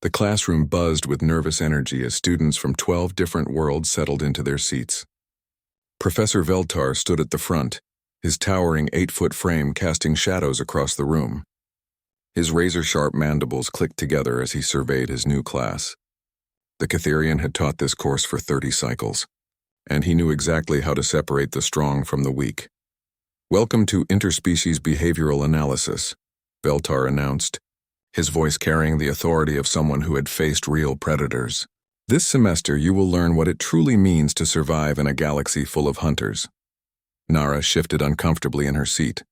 The classroom buzzed with nervous energy as students from 12 different worlds settled into their seats. Professor Veltar stood at the front, his towering 8-foot frame casting shadows across the room. His razor-sharp mandibles clicked together as he surveyed his new class. The Catherian had taught this course for 30 cycles, and he knew exactly how to separate the strong from the weak. "Welcome to Interspecies Behavioral Analysis," Veltar announced, his voice carrying the authority of someone who had faced real predators. "This semester you will learn what it truly means to survive in a galaxy full of hunters." Nara shifted uncomfortably in her seat.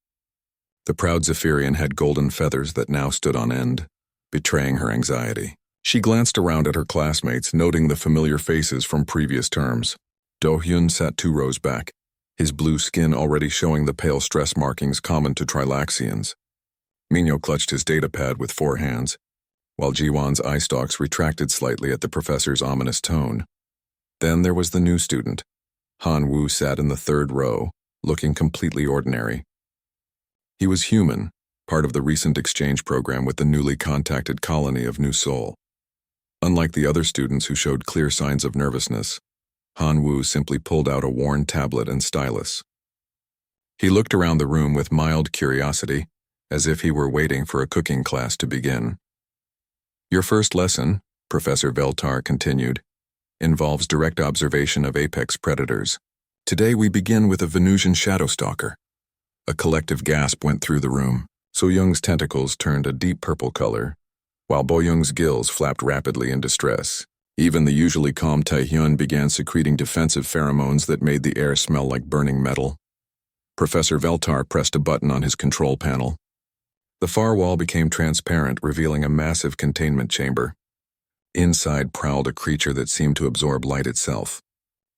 The proud Zephyrian had golden feathers that now stood on end, betraying her anxiety. She glanced around at her classmates, noting the familiar faces from previous terms. Do-hyun sat 2 rows back, his blue skin already showing the pale stress markings common to Trilaxians. Minyo clutched his datapad with 4 hands, while Jiwon's eye stalks retracted slightly at the professor's ominous tone. Then there was the new student. Han Wu sat in the 3rd row, looking completely ordinary. He was human, part of the recent exchange program with the newly contacted colony of New Seoul. Unlike the other students who showed clear signs of nervousness, Han Wu simply pulled out a worn tablet and stylus. He looked around the room with mild curiosity, as if he were waiting for a cooking class to begin. "Your first lesson," Professor Veltar continued, "involves direct observation of apex predators. Today we begin with a Venusian shadowstalker." A collective gasp went through the room. So-young's tentacles turned a deep purple color, while Bo-young's gills flapped rapidly in distress. Even the usually calm Taehyun began secreting defensive pheromones that made the air smell like burning metal. Professor Veltar pressed a button on his control panel. The far wall became transparent, revealing a massive containment chamber. Inside prowled a creature that seemed to absorb light itself.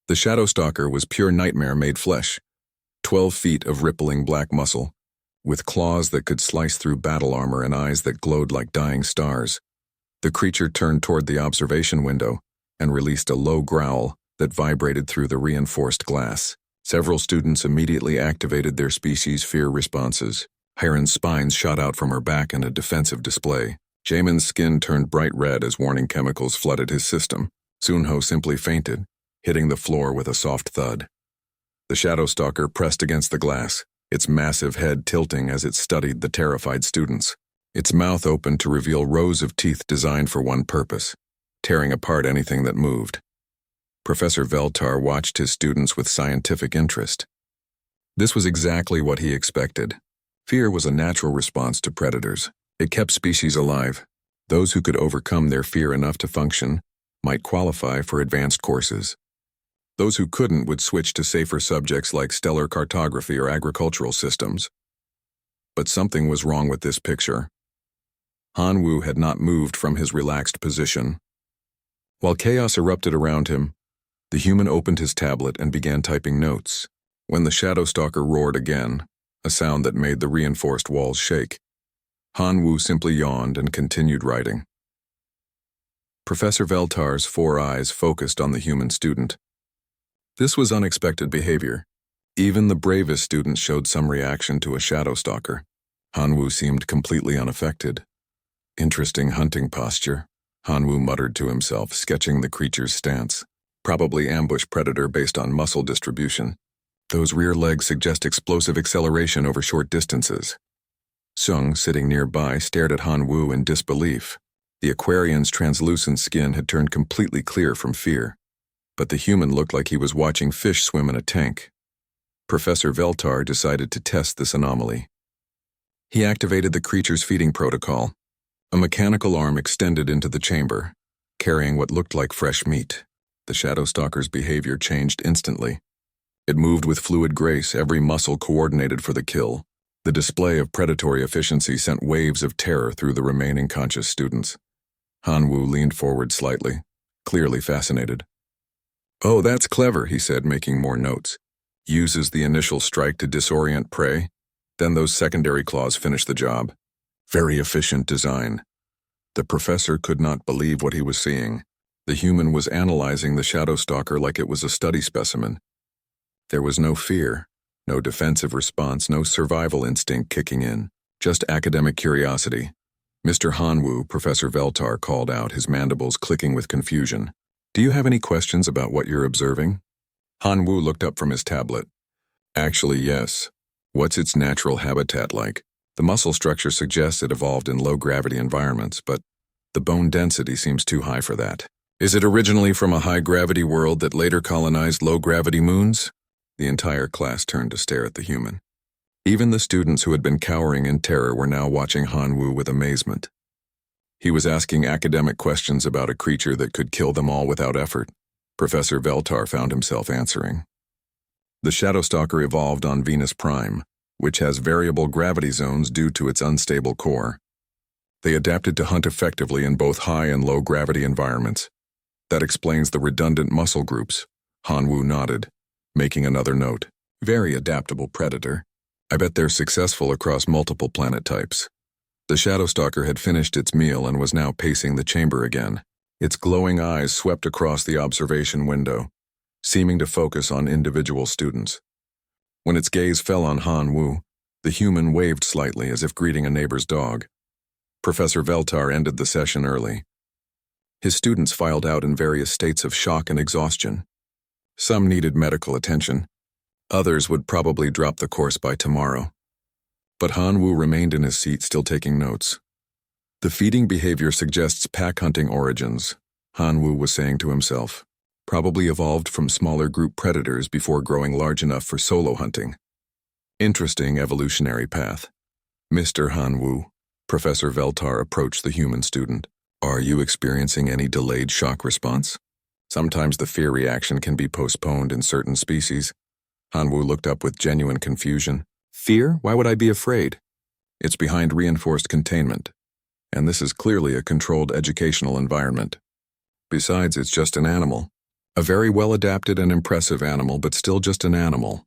The Shadowstalker was pure nightmare made flesh, 12 feet of rippling black muscle, with claws that could slice through battle armor and eyes that glowed like dying stars. The creature turned toward the observation window and released a low growl that vibrated through the reinforced glass. Several students immediately activated their species' fear responses. Heron's spines shot out from her back in a defensive display. Jaemin's skin turned bright red as warning chemicals flooded his system. Sunho simply fainted, hitting the floor with a soft thud. The Shadowstalker pressed against the glass, its massive head tilting as it studied the terrified students. Its mouth opened to reveal rows of teeth designed for one purpose, tearing apart anything that moved. Professor Veltar watched his students with scientific interest. This was exactly what he expected. Fear was a natural response to predators. It kept species alive. Those who could overcome their fear enough to function might qualify for advanced courses. Those who couldn't would switch to safer subjects like stellar cartography or agricultural systems. But something was wrong with this picture. Han Wu had not moved from his relaxed position. While chaos erupted around him, the human opened his tablet and began typing notes. When the Shadowstalker roared again, a sound that made the reinforced walls shake, Han Wu simply yawned and continued writing. Professor Veltar's 4 eyes focused on the human student. This was unexpected behavior. Even the bravest students showed some reaction to a Shadowstalker. Han Wu seemed completely unaffected. "Interesting hunting posture," Han Wu muttered to himself, sketching the creature's stance. "Probably ambush predator based on muscle distribution. Those rear legs suggest explosive acceleration over short distances." Sung, sitting nearby, stared at Han Wu in disbelief. The Aquarian's translucent skin had turned completely clear from fear, but the human looked like he was watching fish swim in a tank. Professor Veltar decided to test this anomaly. He activated the creature's feeding protocol. A mechanical arm extended into the chamber, carrying what looked like fresh meat. The Shadowstalker's behavior changed instantly. It moved with fluid grace, every muscle coordinated for the kill. The display of predatory efficiency sent waves of terror through the remaining conscious students. Han Wu leaned forward slightly, clearly fascinated. "Oh, that's clever," he said, making more notes. "Uses the initial strike to disorient prey, then those secondary claws finish the job. Very efficient design." The professor could not believe what he was seeing. The human was analyzing the Shadowstalker like it was a study specimen. There was no fear, no defensive response, no survival instinct kicking in, just academic curiosity. Mr. Hanwoo, Professor Veltar called out, his mandibles clicking with confusion. Do you have any questions about what you're observing? Hanwoo looked up from his tablet. Actually, yes. What's its natural habitat like? The muscle structure suggests it evolved in low-gravity environments, but the bone density seems too high for that. Is it originally from a high-gravity world that later colonized low-gravity moons? The entire class turned to stare at the human. Even the students who had been cowering in terror were now watching Hanwoo with amazement. He was asking academic questions about a creature that could kill them all without effort. Professor Veltar found himself answering. The Shadowstalker evolved on Venus Prime, which has variable gravity zones due to its unstable core. They adapted to hunt effectively in both high and low gravity environments. That explains the redundant muscle groups. Hanwoo nodded, making another note. Very adaptable predator. I bet they're successful across multiple planet types. The Shadowstalker had finished its meal and was now pacing the chamber again. Its glowing eyes swept across the observation window, seeming to focus on individual students. When its gaze fell on Hanwoo, the human waved slightly as if greeting a neighbor's dog. Professor Veltar ended the session early. His students filed out in various states of shock and exhaustion. Some needed medical attention. Others would probably drop the course by tomorrow. But Hanwoo remained in his seat, still taking notes. The feeding behavior suggests pack hunting origins, Hanwoo was saying to himself. Probably evolved from smaller group predators before growing large enough for solo hunting. Interesting evolutionary path. Mr. Hanwoo, Professor Veltar approached the human student. Are you experiencing any delayed shock response? Sometimes the fear reaction can be postponed in certain species. Hanwoo looked up with genuine confusion. Fear? Why would I be afraid? It's behind reinforced containment, and this is clearly a controlled educational environment. Besides, it's just an animal. A very well-adapted and impressive animal, but still just an animal.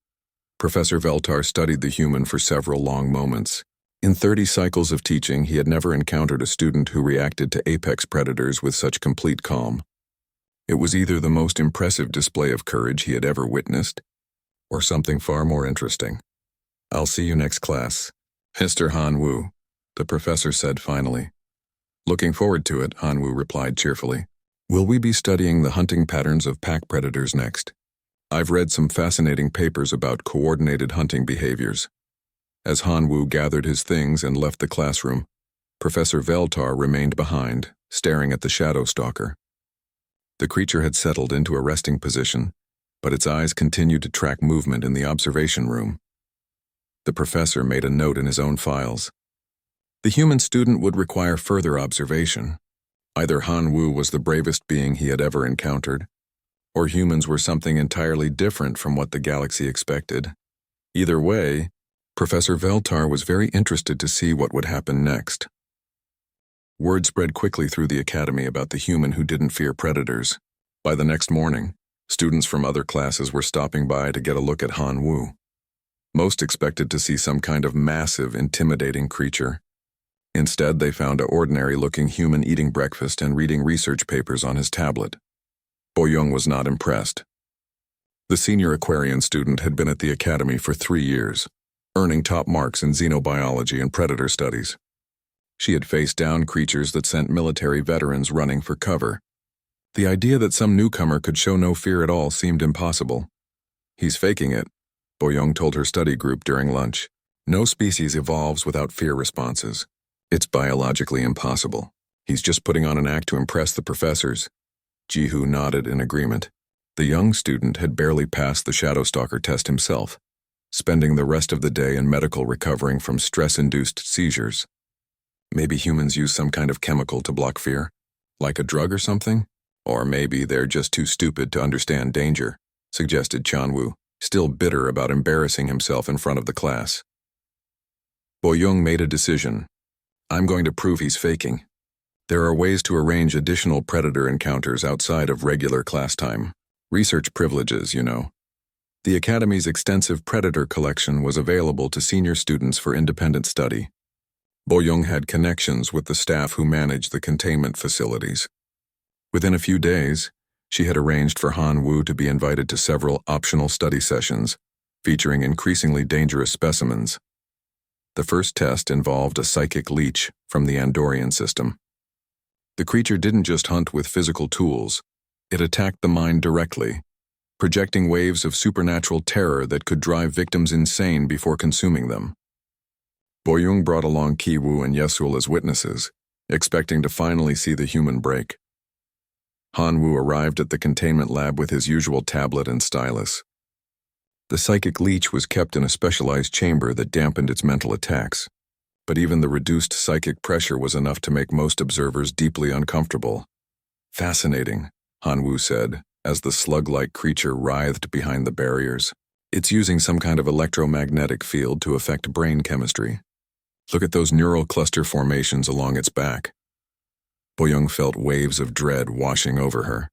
Professor Veltar studied the human for several long moments. In 30 cycles of teaching, he had never encountered a student who reacted to apex predators with such complete calm. It was either the most impressive display of courage he had ever witnessed, or something far more interesting. I'll see you next class, Mr. Hanwoo, the professor said finally. Looking forward to it, Hanwoo replied cheerfully. Will we be studying the hunting patterns of pack predators next? I've read some fascinating papers about coordinated hunting behaviors. As Hanwoo gathered his things and left the classroom, Professor Veltar remained behind, staring at the Shadowstalker. The creature had settled into a resting position, but its eyes continued to track movement in the observation room. The professor made a note in his own files. The human student would require further observation. Either Hanwoo was the bravest being he had ever encountered, or humans were something entirely different from what the galaxy expected. Either way, Professor Veltar was very interested to see what would happen next. Word spread quickly through the academy about the human who didn't fear predators. By the next morning, students from other classes were stopping by to get a look at Hanwoo. Most expected to see some kind of massive, intimidating creature. Instead, they found an ordinary-looking human eating breakfast and reading research papers on his tablet. Boyoung was not impressed. The senior Aquarian student had been at the academy for 3 years, earning top marks in xenobiology and predator studies. She had faced down creatures that sent military veterans running for cover. The idea that some newcomer could show no fear at all seemed impossible. He's faking it, Boyoung told her study group during lunch. No species evolves without fear responses. It's biologically impossible. He's just putting on an act to impress the professors. Jihu nodded in agreement. The young student had barely passed the Shadowstalker test himself, spending the rest of the day in medical recovering from stress-induced seizures. Maybe humans use some kind of chemical to block fear, like a drug or something? Or maybe they're just too stupid to understand danger, suggested Chanwoo, still bitter about embarrassing himself in front of the class. Boyoung made a decision. I'm going to prove he's faking. There are ways to arrange additional predator encounters outside of regular class time. Research privileges, you know. The Academy's extensive predator collection was available to senior students for independent study. Boyoung had connections with the staff who managed the containment facilities. Within a few days, she had arranged for Hanwoo to be invited to several optional study sessions, featuring increasingly dangerous specimens. The first test involved a psychic leech from the Andorian system. The creature didn't just hunt with physical tools, it attacked the mind directly, projecting waves of supernatural terror that could drive victims insane before consuming them. Boyoung brought along Kiwoo and Yesul as witnesses, expecting to finally see the human break. Hanwoo arrived at the containment lab with his usual tablet and stylus. The psychic leech was kept in a specialized chamber that dampened its mental attacks, but even the reduced psychic pressure was enough to make most observers deeply uncomfortable. "Fascinating," Hanwoo said, as the slug-like creature writhed behind the barriers. "It's using some kind of electromagnetic field to affect brain chemistry. Look at those neural cluster formations along its back." Boyoung felt waves of dread washing over her.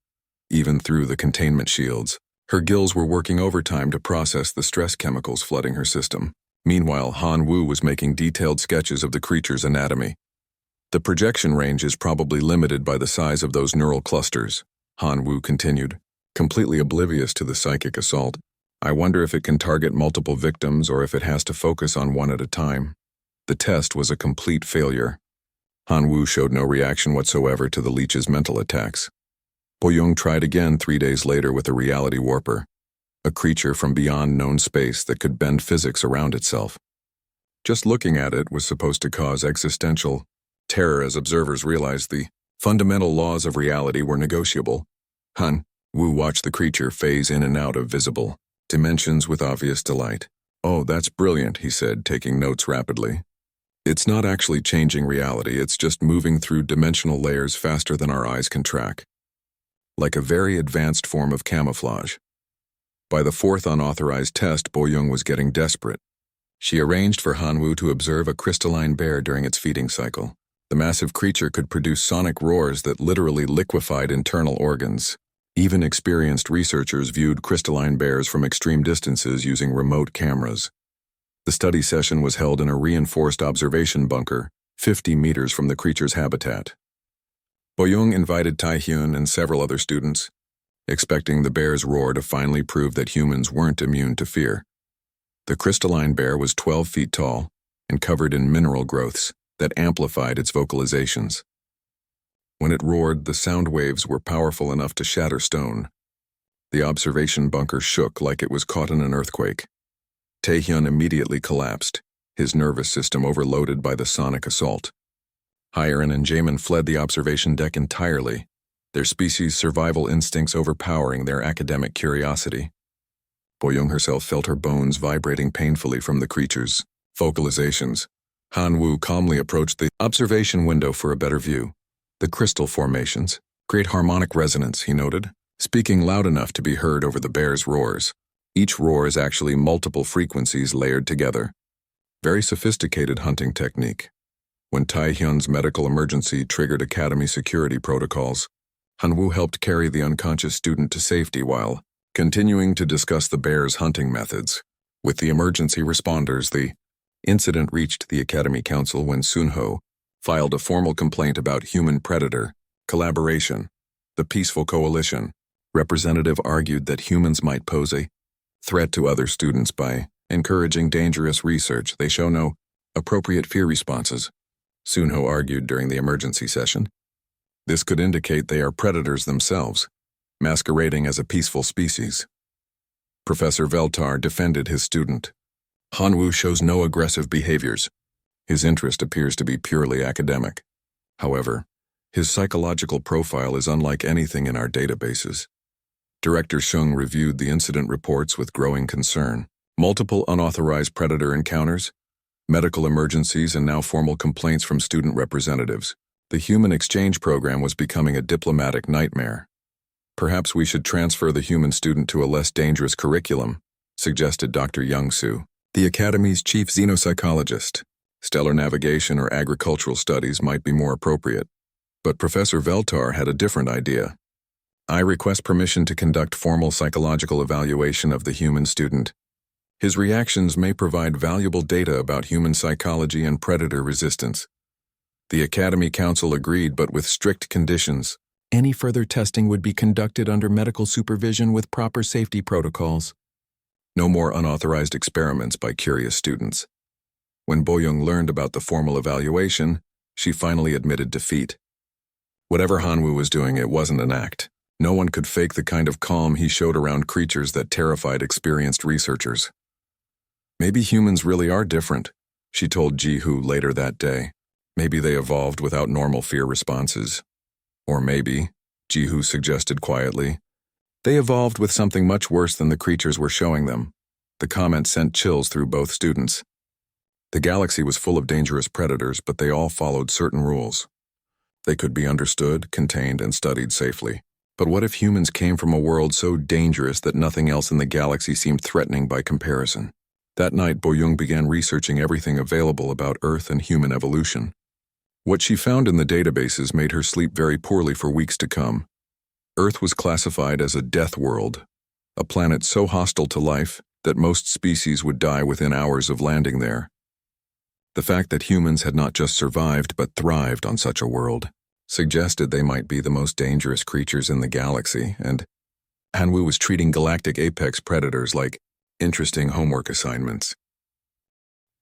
Even through the containment shields, her gills were working overtime to process the stress chemicals flooding her system. Meanwhile, Hanwoo was making detailed sketches of the creature's anatomy. "The projection range is probably limited by the size of those neural clusters," Hanwoo continued, completely oblivious to the psychic assault. "I wonder if it can target multiple victims or if it has to focus on one at a time." The test was a complete failure. Hanwoo showed no reaction whatsoever to the leech's mental attacks. Boyoung tried again 3 days later with a reality warper, a creature from beyond known space that could bend physics around itself. Just looking at it was supposed to cause existential terror as observers realized the fundamental laws of reality were negotiable. Hanwoo watched the creature phase in and out of visible dimensions with obvious delight. "Oh, that's brilliant," he said, taking notes rapidly. "It's not actually changing reality, it's just moving through dimensional layers faster than our eyes can track. Like a very advanced form of camouflage." By the fourth unauthorized test, Boyoung was getting desperate. She arranged for Hanwoo to observe a crystalline bear during its feeding cycle. The massive creature could produce sonic roars that literally liquefied internal organs. Even experienced researchers viewed crystalline bears from extreme distances using remote cameras. The study session was held in a reinforced observation bunker, 50 meters from the creature's habitat. Boyoung invited Taehyun and several other students, expecting the bear's roar to finally prove that humans weren't immune to fear. The crystalline bear was 12 feet tall and covered in mineral growths that amplified its vocalizations. When it roared, the sound waves were powerful enough to shatter stone. The observation bunker shook like it was caught in an earthquake. Taehyun immediately collapsed, his nervous system overloaded by the sonic assault. Hyerin and Jaemin fled the observation deck entirely, their species' survival instincts overpowering their academic curiosity. Boyoung herself felt her bones vibrating painfully from the creature's vocalizations. Hanwoo calmly approached the observation window for a better view. "The crystal formations, great harmonic resonance," he noted, speaking loud enough to be heard over the bear's roars. Each roar is actually multiple frequencies layered together. Very sophisticated hunting technique. When Taehyun's medical emergency triggered academy security protocols, Hanwoo helped carry the unconscious student to safety while continuing to discuss the bear's hunting methods. With the emergency responders, the incident reached the Academy Council when Sunho filed a formal complaint about human predator collaboration. The Peaceful Coalition representative argued that humans might pose a threat to other students by encouraging dangerous research. They show no appropriate fear responses, Sunho argued during the emergency session. This could indicate they are predators themselves, masquerading as a peaceful species. Professor Veltar defended his student. "Hanwoo shows no aggressive behaviors. His interest appears to be purely academic. However, his psychological profile is unlike anything in our databases." Director Shung reviewed the incident reports with growing concern. Multiple unauthorized predator encounters, medical emergencies, and now formal complaints from student representatives. The human exchange program was becoming a diplomatic nightmare. "Perhaps we should transfer the human student to a less dangerous curriculum," suggested Dr. Young-soo, the Academy's chief xenopsychologist. "Stellar navigation or agricultural studies might be more appropriate." But Professor Veltar had a different idea. "I request permission to conduct formal psychological evaluation of the human student. His reactions may provide valuable data about human psychology and predator resistance." The Academy Council agreed, but with strict conditions. Any further testing would be conducted under medical supervision with proper safety protocols. No more unauthorized experiments by curious students. When Boyoung learned about the formal evaluation, she finally admitted defeat. Whatever Hanwoo was doing, it wasn't an act. No one could fake the kind of calm he showed around creatures that terrified experienced researchers. Maybe humans really are different, she told Ji-hoo later that day. Maybe they evolved without normal fear responses. Or maybe, Ji-hoo suggested quietly, they evolved with something much worse than the creatures were showing them. The comment sent chills through both students. The galaxy was full of dangerous predators, but they all followed certain rules. They could be understood, contained, and studied safely. But what if humans came from a world so dangerous that nothing else in the galaxy seemed threatening by comparison? That night, Boyoung began researching everything available about Earth and human evolution. What she found in the databases made her sleep very poorly for weeks to come. Earth was classified as a death world, a planet so hostile to life that most species would die within hours of landing there. The fact that humans had not just survived but thrived on such a world suggested they might be the most dangerous creatures in the galaxy, and Hanwoo was treating galactic apex predators like interesting homework assignments.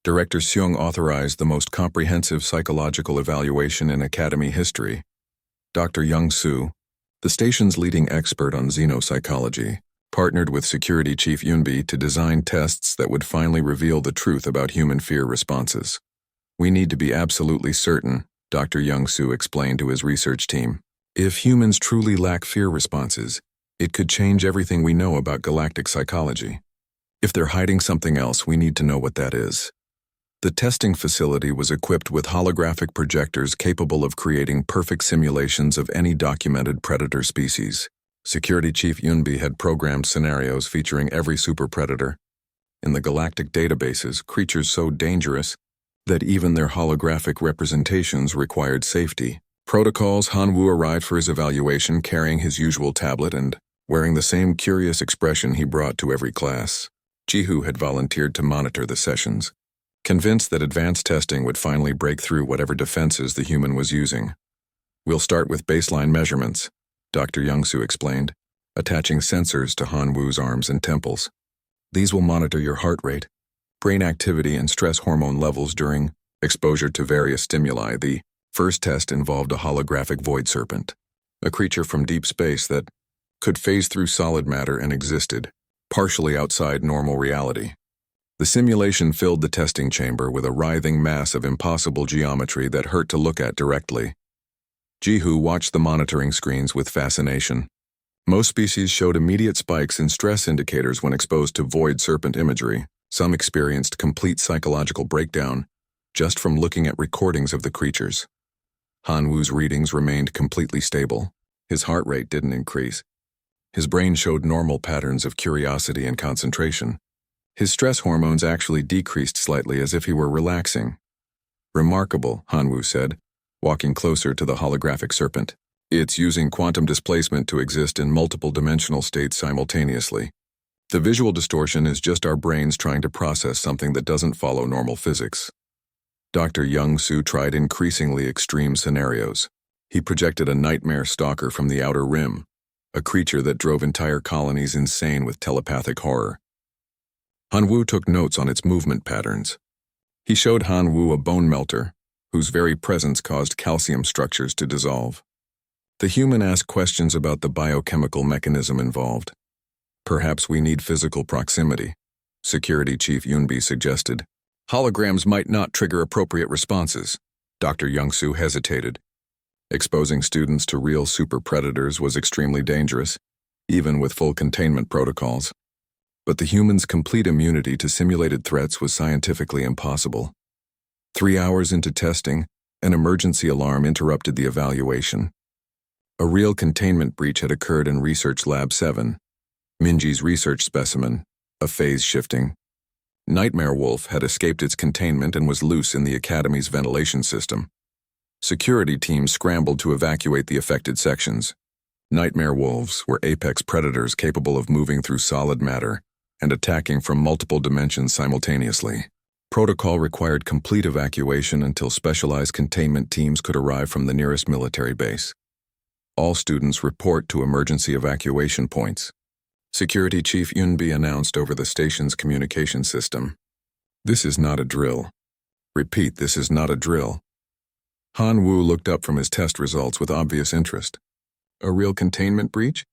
Director Seung authorized the most comprehensive psychological evaluation in Academy history. Dr. Young-soo, the station's leading expert on xenopsychology, partnered with Security Chief Yoonbi to design tests that would finally reveal the truth about human fear responses. We need to be absolutely certain, Dr. Young-soo explained to his research team. If humans truly lack fear responses, it could change everything we know about galactic psychology. If they're hiding something else, we need to know what that is. The testing facility was equipped with holographic projectors capable of creating perfect simulations of any documented predator species. Security Chief Yoonbi had programmed scenarios featuring every super predator. In the galactic databases, creatures so dangerous that even their holographic representations required safety. Protocols. Hanwoo arrived for his evaluation carrying his usual tablet and wearing the same curious expression he brought to every class. Ji-hoo had volunteered to monitor the sessions, convinced that advanced testing would finally break through whatever defenses the human was using. We'll start with baseline measurements, Dr. Young-soo explained, attaching sensors to Hanwoo's arms and temples. These will monitor your heart rate, brain activity, and stress hormone levels during exposure to various stimuli. The first test involved a holographic void serpent, a creature from deep space that could phase through solid matter and existed partially outside normal reality. The simulation filled the testing chamber with a writhing mass of impossible geometry that hurt to look at directly. Ji-hoo watched the monitoring screens with fascination. Most species showed immediate spikes in stress indicators when exposed to void serpent imagery. Some experienced complete psychological breakdown just from looking at recordings of the creatures. Hanwoo's readings remained completely stable. His heart rate didn't increase. His brain showed normal patterns of curiosity and concentration. His stress hormones actually decreased slightly as if he were relaxing. Remarkable, Hanwoo said, walking closer to the holographic serpent. It's using quantum displacement to exist in multiple dimensional states simultaneously. The visual distortion is just our brains trying to process something that doesn't follow normal physics. Dr. Young-soo tried increasingly extreme scenarios. He projected a nightmare stalker from the outer rim, a creature that drove entire colonies insane with telepathic horror. Hanwoo took notes on its movement patterns. He showed Hanwoo a bone melter, whose very presence caused calcium structures to dissolve. The human asked questions about the biochemical mechanism involved. Perhaps we need physical proximity, Security Chief Yoonbi suggested. Holograms might not trigger appropriate responses. Dr. Young-soo hesitated. Exposing students to real super predators was extremely dangerous, even with full containment protocols. But the human's complete immunity to simulated threats was scientifically impossible. 3 hours into testing, an emergency alarm interrupted the evaluation. A real containment breach had occurred in Research Lab 7, Minji's research specimen, a phase shifting. Nightmare Wolf had escaped its containment and was loose in the Academy's ventilation system. Security teams scrambled to evacuate the affected sections. Nightmare wolves were apex predators capable of moving through solid matter and attacking from multiple dimensions simultaneously. Protocol required complete evacuation until specialized containment teams could arrive from the nearest military base. All students report to emergency evacuation points. Security Chief Yoonbi announced over the station's communication system. This is not a drill. Repeat, this is not a drill. Han Wu looked up from his test results with obvious interest. A real containment breach?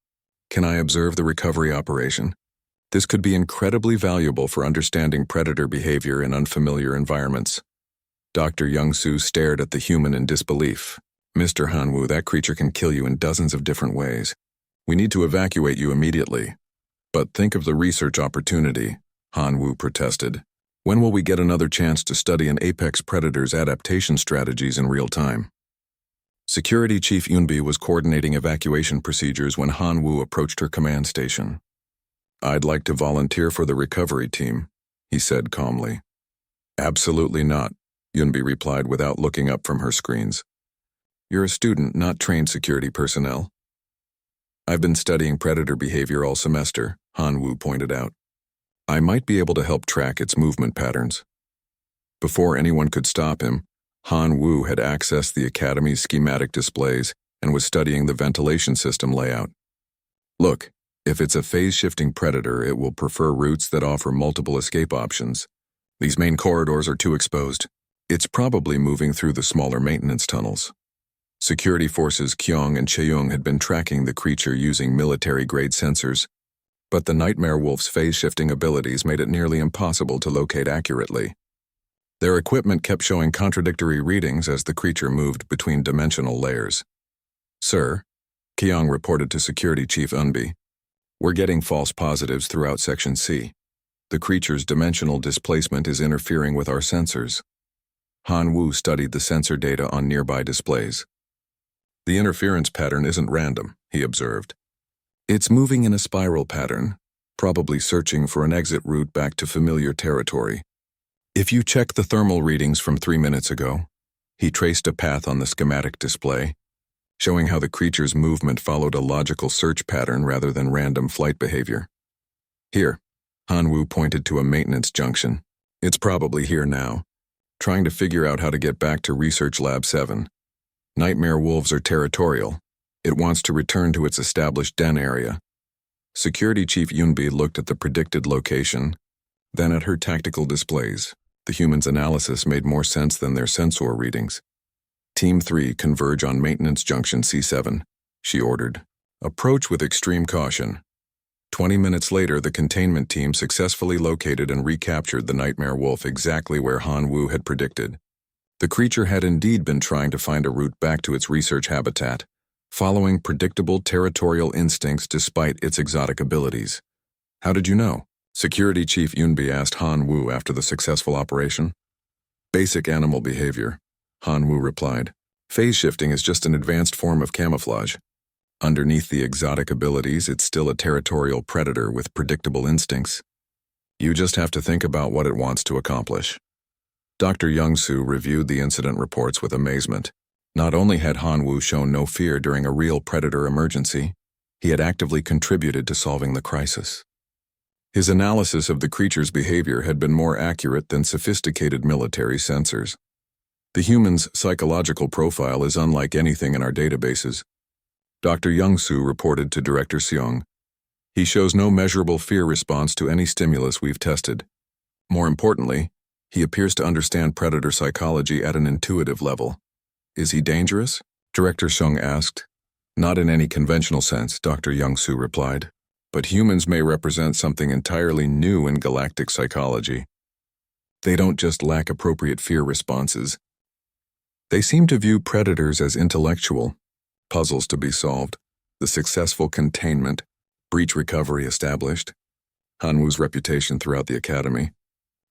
Can I observe the recovery operation? This could be incredibly valuable for understanding predator behavior in unfamiliar environments. Dr. Young-Soo stared at the human in disbelief. Mr. Han Wu, that creature can kill you in dozens of different ways. We need to evacuate you immediately. But think of the research opportunity, Han Wu protested. When will we get another chance to study an apex predator's adaptation strategies in real time? Security Chief Yunbi was coordinating evacuation procedures when Han Wu approached her command station. I'd like to volunteer for the recovery team, he said calmly. Absolutely not, Yunbi replied without looking up from her screens. You're a student, not trained security personnel. I've been studying predator behavior all semester, Han Wu pointed out. I might be able to help track its movement patterns. Before anyone could stop him, Han Wu had accessed the Academy's schematic displays and was studying the ventilation system layout. Look, if it's a phase-shifting predator, it will prefer routes that offer multiple escape options. These main corridors are too exposed. It's probably moving through the smaller maintenance tunnels. Security forces Kyung and Cheung had been tracking the creature using military-grade sensors, but the Nightmare Wolf's phase-shifting abilities made it nearly impossible to locate accurately. Their equipment kept showing contradictory readings as the creature moved between dimensional layers. Sir, Kyung reported to Security Chief Unbi, we're getting false positives throughout Section C. The creature's dimensional displacement is interfering with our sensors. Han Wu studied the sensor data on nearby displays. The interference pattern isn't random, he observed. It's moving in a spiral pattern, probably searching for an exit route back to familiar territory. If you check the thermal readings from 3 minutes ago, he traced a path on the schematic display, showing how the creature's movement followed a logical search pattern rather than random flight behavior. Here, Han Wu pointed to a maintenance junction. It's probably here now, trying to figure out how to get back to Research Lab 7. Nightmare wolves are territorial. It wants to return to its established den area. Security Chief Yunbi looked at the predicted location, then at her tactical displays. The human's analysis made more sense than their sensor readings. Team 3 converge on Maintenance Junction C7, she ordered. Approach with extreme caution. 20 minutes later, the containment team successfully located and recaptured the Nightmare Wolf exactly where Han Wu had predicted. The creature had indeed been trying to find a route back to its research habitat, following predictable territorial instincts despite its exotic abilities. How did you know? Security Chief Yunbi asked Han Wu after the successful operation. Basic animal behavior, Han Wu replied. Phase shifting is just an advanced form of camouflage. Underneath the exotic abilities, it's still a territorial predator with predictable instincts. You just have to think about what it wants to accomplish. Dr. Young-Soo reviewed the incident reports with amazement. Not only had Han Wu shown no fear during a real predator emergency, he had actively contributed to solving the crisis. His analysis of the creature's behavior had been more accurate than sophisticated military sensors. The human's psychological profile is unlike anything in our databases. Dr. Young-Soo reported to Director Seong. He shows no measurable fear response to any stimulus we've tested. More importantly, he appears to understand predator psychology at an intuitive level. Is he dangerous? Director Seong asked. Not in any conventional sense, Dr. Young-Soo replied. But humans may represent something entirely new in galactic psychology. They don't just lack appropriate fear responses. They seem to view predators as intellectual, puzzles to be solved, the successful containment, breach recovery established, Han Wu's reputation throughout the Academy.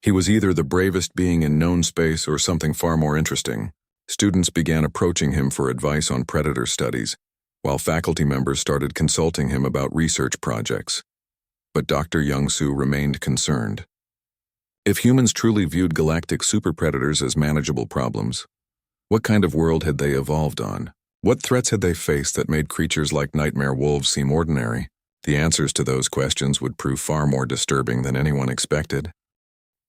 He was either the bravest being in known space or something far more interesting. Students began approaching him for advice on predator studies, while faculty members started consulting him about research projects. But Dr. Young-Soo remained concerned. If humans truly viewed galactic superpredators as manageable problems, what kind of world had they evolved on? What threats had they faced that made creatures like nightmare wolves seem ordinary? The answers to those questions would prove far more disturbing than anyone expected.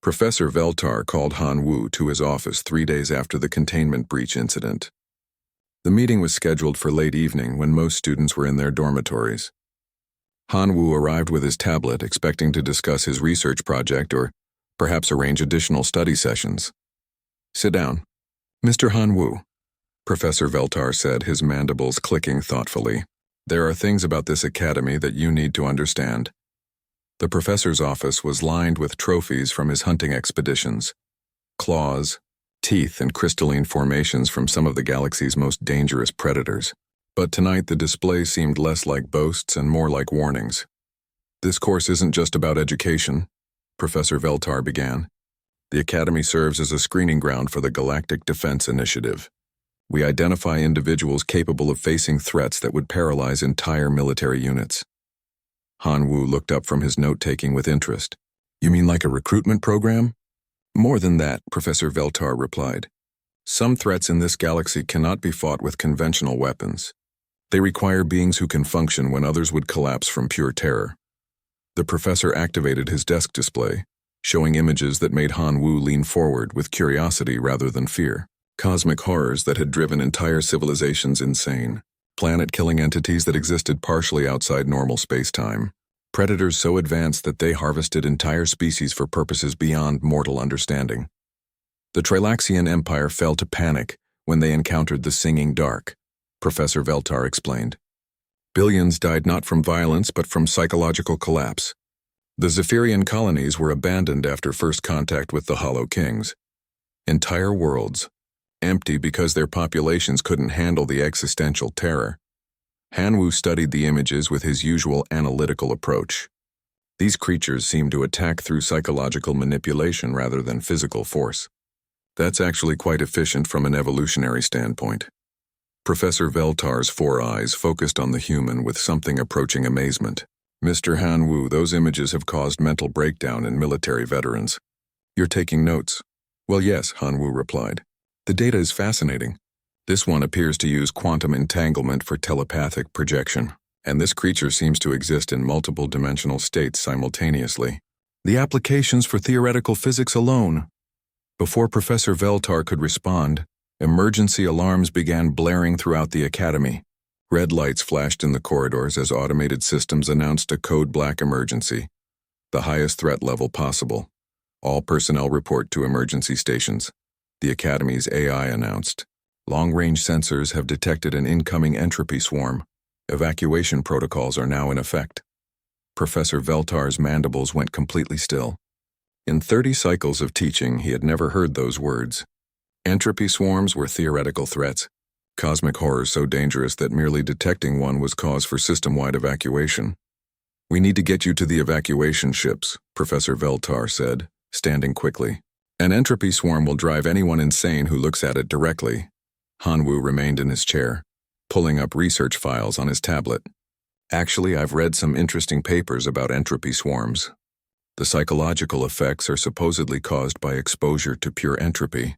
Professor Veltar called Han Wu to his office 3 days after the containment breach incident. The meeting was scheduled for late evening when most students were in their dormitories. Han Wu arrived with his tablet, expecting to discuss his research project or perhaps arrange additional study sessions. Sit down. Mr. Han Wu, Professor Veltar said, his mandibles clicking thoughtfully. There are things about this academy that you need to understand. The professor's office was lined with trophies from his hunting expeditions. Claws, teeth, and crystalline formations from some of the galaxy's most dangerous predators. But tonight the display seemed less like boasts and more like warnings. This course isn't just about education, Professor Veltar began. The academy serves as a screening ground for the Galactic Defense Initiative. We identify individuals capable of facing threats that would paralyze entire military units. Han Wu looked up from his note-taking with interest. You mean like a recruitment program? More than that, Professor Veltar replied. Some threats in this galaxy cannot be fought with conventional weapons. They require beings who can function when others would collapse from pure terror. The professor activated his desk display, showing images that made Han Wu lean forward with curiosity rather than fear. Cosmic horrors that had driven entire civilizations insane. Planet-killing entities that existed partially outside normal space-time. Predators so advanced that they harvested entire species for purposes beyond mortal understanding. The Trilaxian Empire fell to panic when they encountered the Singing Dark, Professor Veltar explained. Billions died not from violence but from psychological collapse. The Zephyrian colonies were abandoned after first contact with the Hollow Kings. Entire worlds, empty because their populations couldn't handle the existential terror. Han Wu studied the images with his usual analytical approach. These creatures seemed to attack through psychological manipulation rather than physical force. That's actually quite efficient from an evolutionary standpoint. Professor Veltar's four eyes focused on the human with something approaching amazement. Mr. Han Wu, those images have caused mental breakdown in military veterans. You're taking notes? Well, yes, Han Wu replied. The data is fascinating. This one appears to use quantum entanglement for telepathic projection, and this creature seems to exist in multiple dimensional states simultaneously. The applications for theoretical physics alone. Before Professor Veltar could respond, emergency alarms began blaring throughout the academy. Red lights flashed in the corridors as automated systems announced a code black emergency, the highest threat level possible. All personnel report to emergency stations. The Academy's AI announced. Long-range sensors have detected an incoming entropy swarm. Evacuation protocols are now in effect. Professor Veltar's mandibles went completely still. In 30 cycles of teaching, he had never heard those words. Entropy swarms were theoretical threats, cosmic horrors so dangerous that merely detecting one was cause for system-wide evacuation. We need to get you to the evacuation ships, Professor Veltar said, standing quickly. An entropy swarm will drive anyone insane who looks at it directly. Han Wu remained in his chair, pulling up research files on his tablet. Actually, I've read some interesting papers about entropy swarms. The psychological effects are supposedly caused by exposure to pure entropy,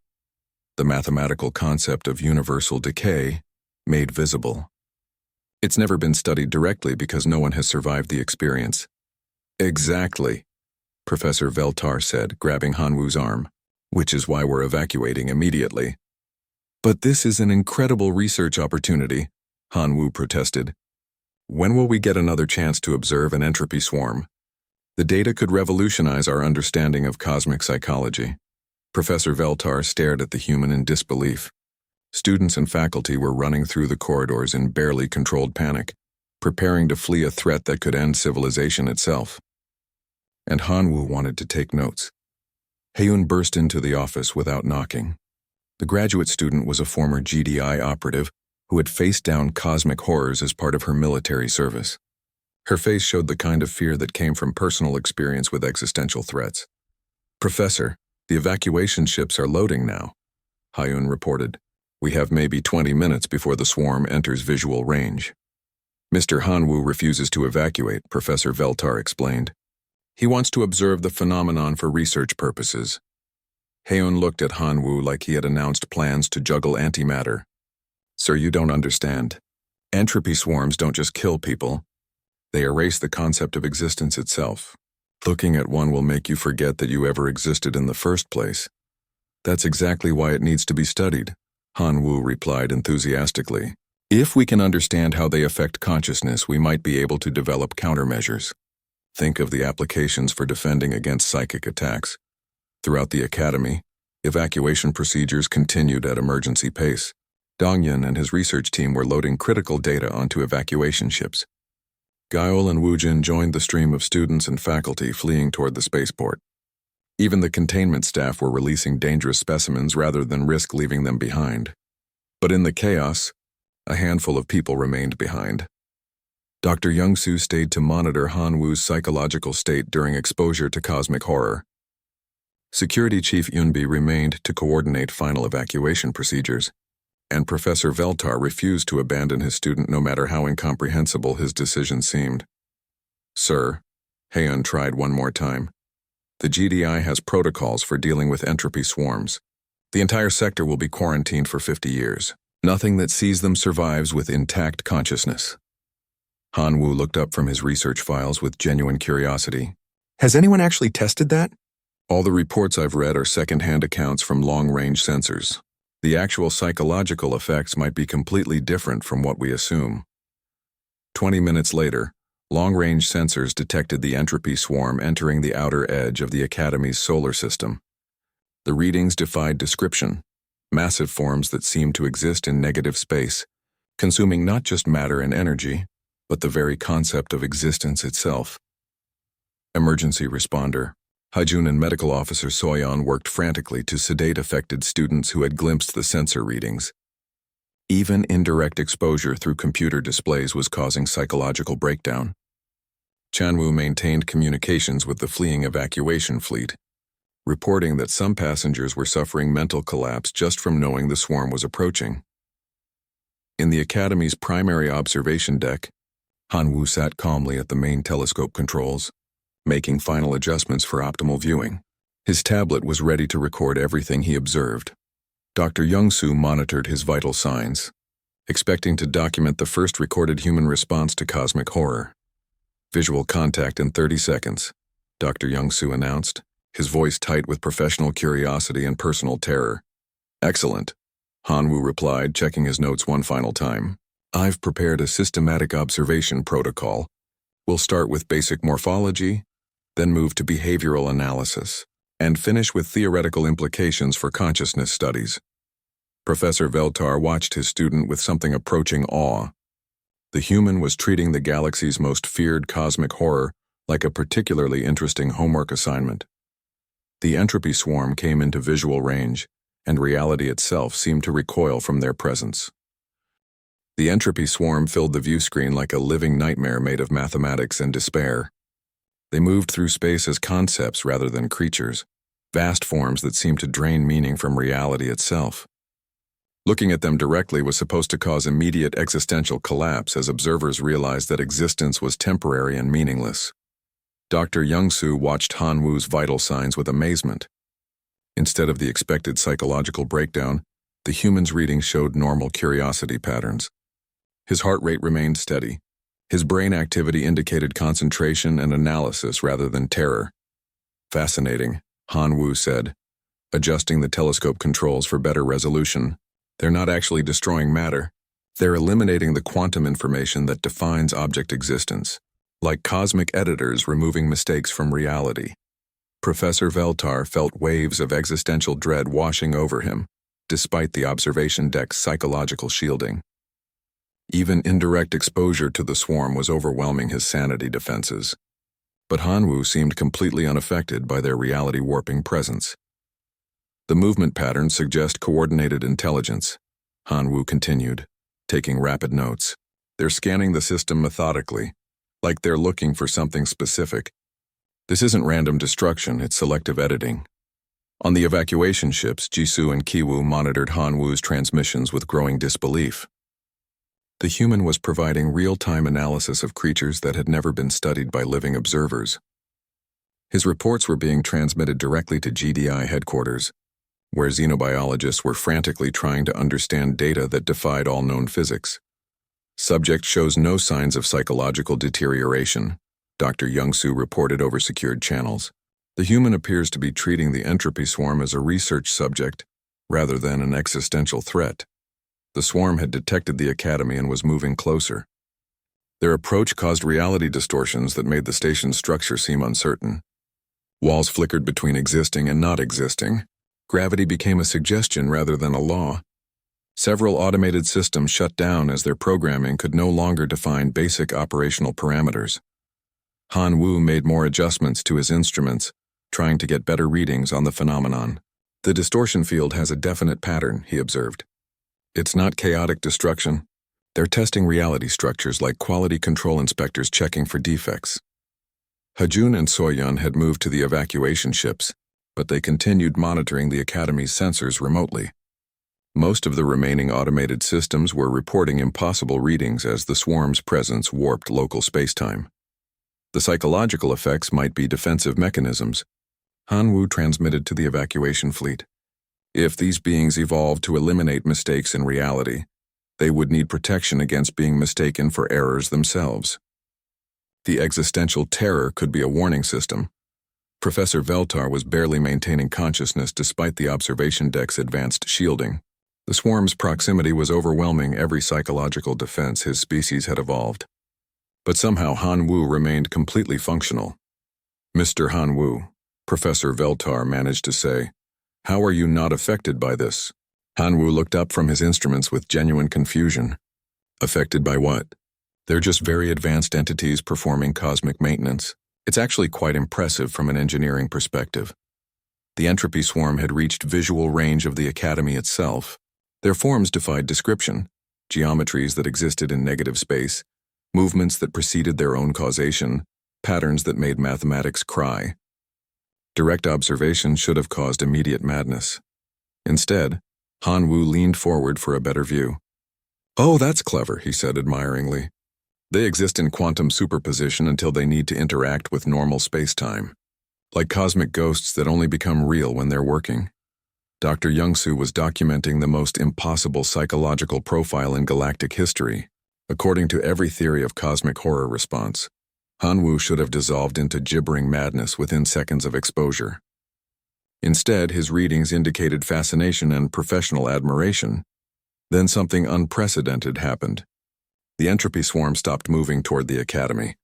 the mathematical concept of universal decay made visible. It's never been studied directly because no one has survived the experience. Exactly, Professor Veltar said, grabbing Han Wu's arm, which is why we're evacuating immediately. But this is an incredible research opportunity, Han Wu protested. When will we get another chance to observe an entropy swarm? The data could revolutionize our understanding of cosmic psychology. Professor Veltar stared at the human in disbelief. Students and faculty were running through the corridors in barely controlled panic, preparing to flee a threat that could end civilization itself. And Han Wu wanted to take notes. Heiyun burst into the office without knocking. The graduate student was a former GDI operative who had faced down cosmic horrors as part of her military service. Her face showed the kind of fear that came from personal experience with existential threats. Professor, the evacuation ships are loading now, Heiyun reported. We have maybe 20 minutes before the swarm enters visual range. Mr. Han Wu refuses to evacuate, Professor Veltar explained. He wants to observe the phenomenon for research purposes. Heiyun looked at Han Wu like he had announced plans to juggle antimatter. Sir, you don't understand. Entropy swarms don't just kill people. They erase the concept of existence itself. Looking at one will make you forget that you ever existed in the first place. That's exactly why it needs to be studied, Han Wu replied enthusiastically. If we can understand how they affect consciousness, we might be able to develop countermeasures. Think of the applications for defending against psychic attacks. Throughout the academy, Evacuation procedures continued at emergency pace. Dongyan and his research team were loading critical data onto evacuation ships. Gaol and Wujin joined the stream of students and faculty fleeing toward the spaceport. Even the containment staff were releasing dangerous specimens rather than risk leaving them behind. But in the chaos, a handful of people remained behind. Dr. Young-soo stayed to monitor Han Wu's psychological state during exposure to cosmic horror. Security Chief Yunbi remained to coordinate final evacuation procedures, and Professor Veltar refused to abandon his student no matter how incomprehensible his decision seemed. "Sir," Haeun tried one more time, "the GDI has protocols for dealing with entropy swarms. The entire sector will be quarantined for 50 years. Nothing that sees them survives with intact consciousness." Han Wu looked up from his research files with genuine curiosity. "Has anyone actually tested that?" "All the reports I've read are second-hand accounts from long-range sensors. The actual psychological effects might be completely different from what we assume." 20 minutes later, long-range sensors detected the entropy swarm entering the outer edge of the Academy's solar system. The readings defied description, massive forms that seemed to exist in negative space, consuming not just matter and energy, but the very concept of existence itself. Emergency responder Hajun and Medical Officer Soyeon worked frantically to sedate affected students who had glimpsed the sensor readings. Even indirect exposure through computer displays was causing psychological breakdown. Chanwoo maintained communications with the fleeing evacuation fleet, reporting that some passengers were suffering mental collapse just from knowing the swarm was approaching. In the Academy's primary observation deck, Han Wu sat calmly at the main telescope controls, making final adjustments for optimal viewing. His tablet was ready to record everything he observed. Dr. Young-soo monitored his vital signs, expecting to document the first recorded human response to cosmic horror. "Visual contact in 30 seconds, Dr. Young-soo announced, his voice tight with professional curiosity and personal terror. "Excellent," Han Wu replied, checking his notes one final time. "I've prepared a systematic observation protocol. We'll start with basic morphology, then move to behavioral analysis, and finish with theoretical implications for consciousness studies." Professor Veltar watched his student with something approaching awe. The human was treating the galaxy's most feared cosmic horror like a particularly interesting homework assignment. The entropy swarm came into visual range, and reality itself seemed to recoil from their presence. The entropy swarm filled the view screen like a living nightmare made of mathematics and despair. They moved through space as concepts rather than creatures, vast forms that seemed to drain meaning from reality itself. Looking at them directly was supposed to cause immediate existential collapse as observers realized that existence was temporary and meaningless. Dr. Young-soo watched Han Wu's vital signs with amazement. Instead of the expected psychological breakdown, the human's readings showed normal curiosity patterns. His heart rate remained steady. His brain activity indicated concentration and analysis rather than terror. "Fascinating," Han Wu said, adjusting the telescope controls for better resolution. "They're not actually destroying matter. They're eliminating the quantum information that defines object existence, like cosmic editors removing mistakes from reality." Professor Veltar felt waves of existential dread washing over him, despite the observation deck's psychological shielding. Even indirect exposure to the swarm was overwhelming his sanity defenses. But Han Wu seemed completely unaffected by their reality-warping presence. "The movement patterns suggest coordinated intelligence," Han Wu continued, taking rapid notes. "They're scanning the system methodically, like they're looking for something specific. This isn't random destruction, it's selective editing." On the evacuation ships, Jisoo and Kiwoo monitored Han Wu's transmissions with growing disbelief. The human was providing real-time analysis of creatures that had never been studied by living observers. His reports were being transmitted directly to GDI headquarters, where xenobiologists were frantically trying to understand data that defied all known physics. "Subject shows no signs of psychological deterioration," Dr. Young-soo reported over secured channels. "The human appears to be treating the entropy swarm as a research subject rather than an existential threat." The swarm had detected the Academy and was moving closer. Their approach caused reality distortions that made the station's structure seem uncertain. Walls flickered between existing and not existing, Gravity became a suggestion rather than a law. Several automated systems shut down as their programming could no longer define basic operational parameters. Han Wu made more adjustments to his instruments, trying to get better readings on the phenomenon. The distortion field has a definite pattern, he observed. It's not chaotic destruction. They're testing reality structures like quality control inspectors checking for defects. Hajun and Soyun had moved to the evacuation ships, but they continued monitoring the Academy's sensors remotely. Most of the remaining automated systems were reporting impossible readings as the swarm's presence warped local spacetime. The psychological effects might be defensive mechanisms, Han Wu transmitted to the evacuation fleet. If these beings evolved to eliminate mistakes in reality, they would need protection against being mistaken for errors themselves. The existential terror could be a warning system. Professor Veltar was barely maintaining consciousness despite the observation deck's advanced shielding. The swarm's proximity was overwhelming every psychological defense his species had evolved. But somehow Han Wu remained completely functional. "Mr. Han Wu," Professor Veltar managed to say, "how are you not affected by this?" Han Wu looked up from his instruments with genuine confusion. Affected by what? They're just very advanced entities performing cosmic maintenance. It's actually quite impressive from an engineering perspective. The entropy swarm had reached visual range of the Academy itself. Their forms defied description, geometries that existed in negative space, movements that preceded their own causation, patterns that made mathematics cry. Direct observation should have caused immediate madness. Instead, Han Wu leaned forward for a better view. "Oh, that's clever," he said admiringly. "They exist in quantum superposition until they need to interact with normal space-time. Like cosmic ghosts that only become real when they're working." Dr. Youngsu was documenting the most impossible psychological profile in galactic history. According to every theory of cosmic horror response, Han Wu should have dissolved into gibbering madness within seconds of exposure. Instead, his readings indicated fascination and professional admiration. Then something unprecedented happened. The entropy swarm stopped moving toward the Academy.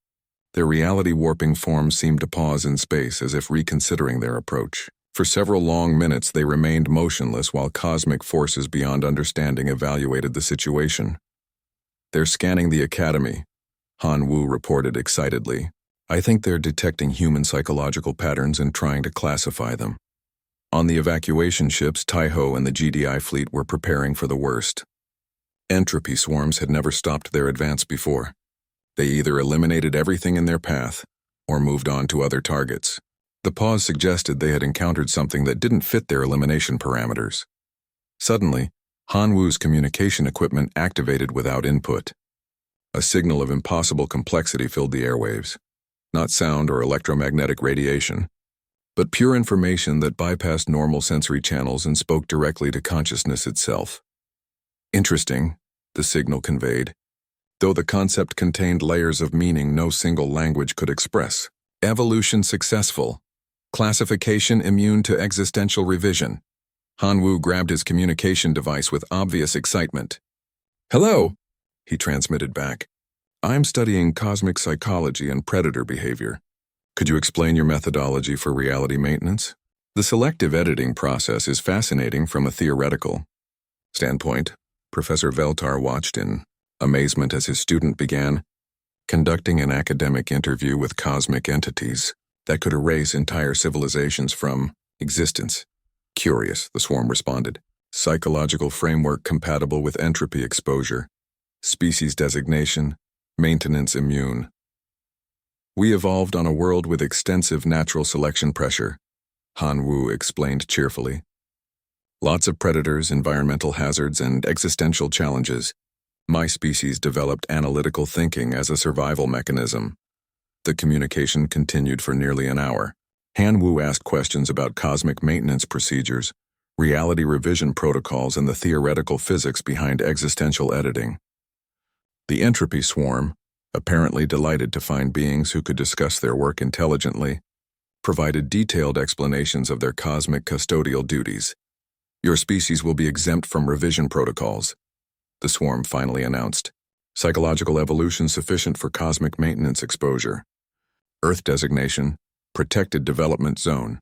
Their reality-warping forms seemed to pause in space as if reconsidering their approach. For several long minutes they remained motionless while cosmic forces beyond understanding evaluated the situation. "They're scanning the Academy," Han Wu reported excitedly. "I think they're detecting human psychological patterns and trying to classify them." On the evacuation ships, Taiho and the GDI fleet were preparing for the worst. Entropy swarms had never stopped their advance before. They either eliminated everything in their path or moved on to other targets. The pause suggested they had encountered something that didn't fit their elimination parameters. Suddenly, Han Wu's communication equipment activated without input. A signal of impossible complexity filled the airwaves. Not sound or electromagnetic radiation, but pure information that bypassed normal sensory channels and spoke directly to consciousness itself. "Interesting," the signal conveyed, though the concept contained layers of meaning no single language could express. "Evolution successful. Classification immune to existential revision." Han Wu grabbed his communication device with obvious excitement. "Hello," he transmitted back. "I'm studying cosmic psychology and predator behavior. Could you explain your methodology for reality maintenance? The selective editing process is fascinating from a theoretical standpoint." Professor Veltar watched in amazement as his student began conducting an academic interview with cosmic entities that could erase entire civilizations from existence. "Curious," the swarm responded. "Psychological framework compatible with entropy exposure. Species designation, maintenance immune. We evolved on a world with extensive natural selection pressure," Han Wu explained cheerfully. "Lots of predators, environmental hazards, and existential challenges. My species developed analytical thinking as a survival mechanism." The communication continued for nearly an hour. Han Wu asked questions about cosmic maintenance procedures, reality revision protocols, and the theoretical physics behind existential editing. The entropy swarm, apparently delighted to find beings who could discuss their work intelligently, provided detailed explanations of their cosmic custodial duties. "Your species will be exempt from revision protocols," the swarm finally announced. "Psychological evolution sufficient for cosmic maintenance exposure. Earth designation, protected development zone.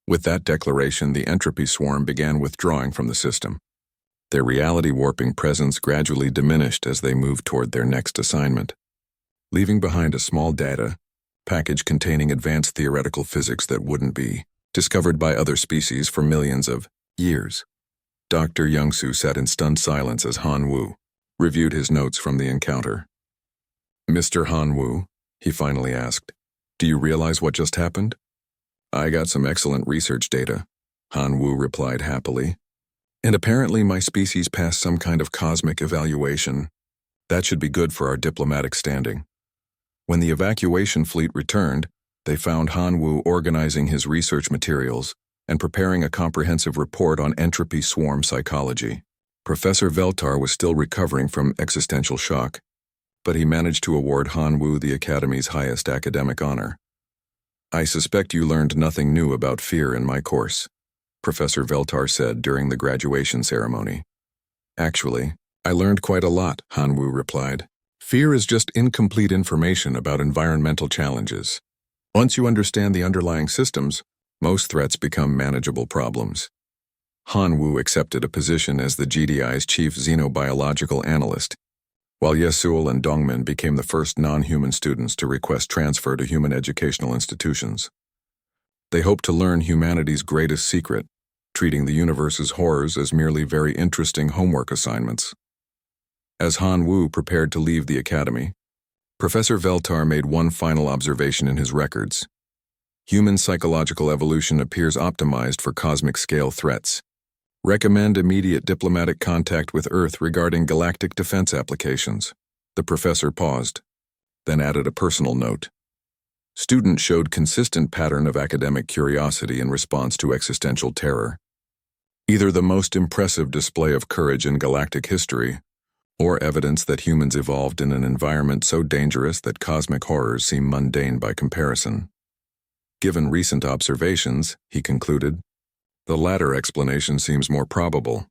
With that declaration, the entropy swarm began withdrawing from the system. Their reality-warping presence gradually diminished as they moved toward their next assignment, leaving behind a small data package containing advanced theoretical physics that wouldn't be discovered by other species for millions of years. Dr. Youngsu sat in stunned silence as Han Wu reviewed his notes from the encounter. "Mr. Han Wu," he finally asked, "do you realize what just happened?" "I got some excellent research data," Han Wu replied happily. "And apparently my species passed some kind of cosmic evaluation. That should be good for our diplomatic standing." When the evacuation fleet returned, they found Han Wu organizing his research materials and preparing a comprehensive report on entropy swarm psychology. Professor Veltar was still recovering from existential shock, but he managed to award Han Wu the Academy's highest academic honor. "I suspect you learned nothing new about fear in my course," Professor Veltar said during the graduation ceremony. "Actually, I learned quite a lot," Han Wu replied. "Fear is just incomplete information about environmental challenges. Once you understand the underlying systems, most threats become manageable problems." Han Wu accepted a position as the GDI's chief xenobiological analyst, while Yesul and Dongmin became the first non-human students to request transfer to human educational institutions. They hoped to learn humanity's greatest secret, treating the universe's horrors as merely very interesting homework assignments. As Han Wu prepared to leave the academy, Professor Veltar made one final observation in his records. Human psychological evolution appears optimized for cosmic-scale threats. Recommend immediate diplomatic contact with Earth regarding galactic defense applications. The professor paused, then added a personal note. Student showed consistent pattern of academic curiosity in response to existential terror. Either the most impressive display of courage in galactic history, or evidence that humans evolved in an environment so dangerous that cosmic horrors seem mundane by comparison. Given recent observations, he concluded, the latter explanation seems more probable.